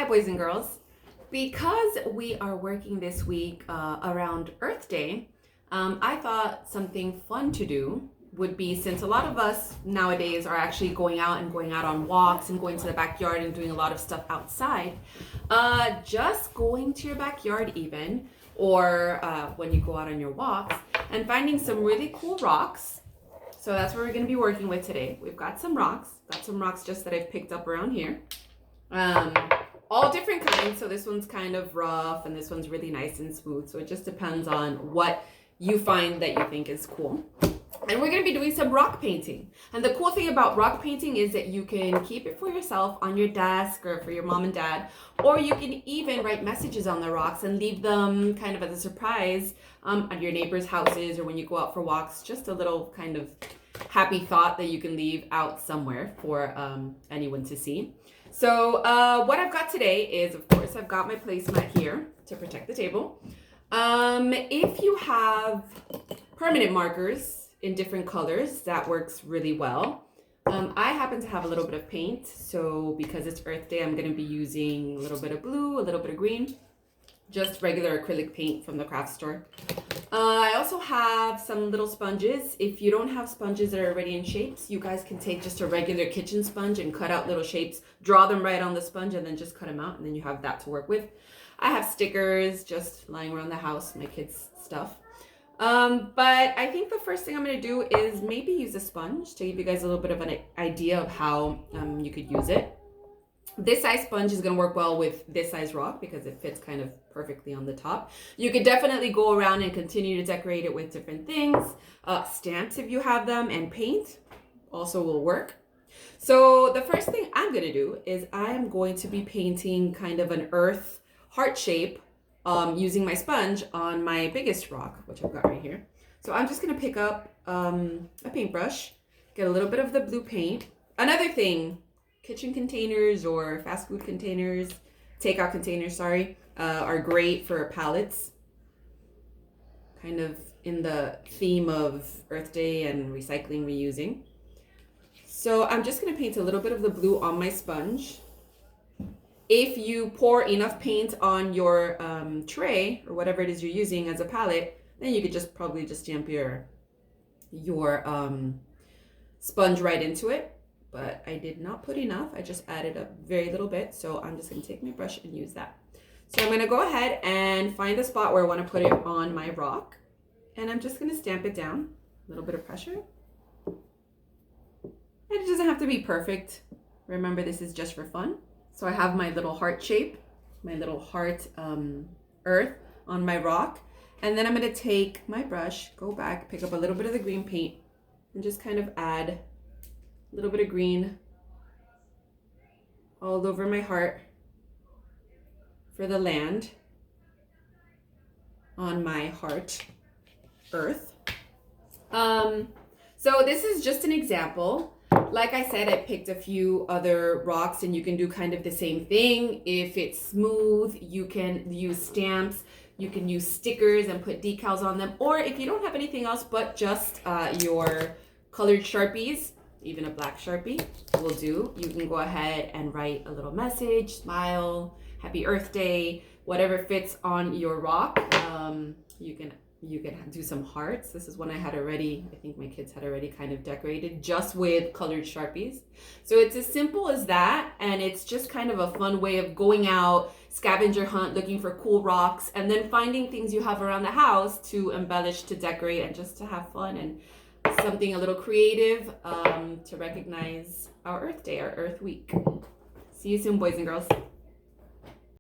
Hi, boys and girls. Because we are working this week around Earth Day, I thought something fun to do would be, since a lot of us nowadays are actually going out on walks and going to the backyard and doing a lot of stuff outside, just going to your backyard even, or when you go out on your walks, and finding some really cool rocks. So that's what we're going to be working with today. We've got some rocks just that I've picked up around here. All different kinds. So this one's kind of rough and this one's really nice and smooth. So it just depends on what you find that you think is cool. And we're going to be doing some rock painting. And the cool thing about rock painting is that you can keep it for yourself on your desk or for your mom and dad, or you can even write messages on the rocks and leave them kind of as a surprise at your neighbors' houses, or when you go out for walks. Just a little kind of happy thought that you can leave out somewhere for anyone to see. So what I've got today is, of course, I've got my placemat here to protect the table. If you have permanent markers in different colors, that works really well. I happen to have a little bit of paint, so because it's Earth Day, I'm going to be using a little bit of blue, a little bit of green, just regular acrylic paint from the craft store. I also have some little sponges. If you don't have sponges that are already in shapes, you guys can take just a regular kitchen sponge and cut out little shapes, draw them right on the sponge, and then just cut them out, and then you have that to work with. I have stickers just lying around the house, my kids' stuff. But I think the first thing I'm going to do is maybe use a sponge to give you guys a little bit of an idea of how you could use it. This size sponge is going to work well with this size rock because it fits kind of perfectly on the top. You could definitely go around and continue to decorate it with different things. Stamps, if you have them, and paint also will work. So the first thing I'm going to do is I am going to be painting kind of an earth heart shape using my sponge on my biggest rock, which I've got right here. So I'm just going to pick up a paintbrush, get a little bit of the blue paint. Another thing, kitchen containers or fast food containers, takeout containers, are great for palettes. Kind of in the theme of Earth Day and recycling, reusing. So I'm just going to paint a little bit of the blue on my sponge. If you pour enough paint on your tray or whatever it is you're using as a palette, then you could just probably just stamp your sponge right into it. But I did not put enough. I just added a very little bit. So I'm just going to take my brush and use that. So I'm going to go ahead and find the spot where I want to put it on my rock. And I'm just going to stamp it down. A little bit of pressure. And it doesn't have to be perfect. Remember, this is just for fun. So I have my little heart shape, my little heart earth on my rock. And then I'm going to take my brush, go back, pick up a little bit of the green paint, and just kind of add a little bit of green all over my heart for the land on my heart earth. So this is just an example. Like I said, I picked a few other rocks and you can do kind of the same thing. If it's smooth, you can use stamps, you can use stickers and put decals on them. Or if you don't have anything else but just your colored Sharpies, even a black Sharpie will do. You can go ahead and write a little message, smile, happy Earth Day, whatever fits on your rock. You can do some hearts. This is one I had already, I think my kids had already kind of decorated just with colored Sharpies. So it's as simple as that, and it's just kind of a fun way of going out, scavenger hunt, looking for cool rocks, and then finding things you have around the house to embellish, to decorate, and just to have fun, and something a little creative to recognize our Earth Day, our Earth Week. See you soon, boys and girls.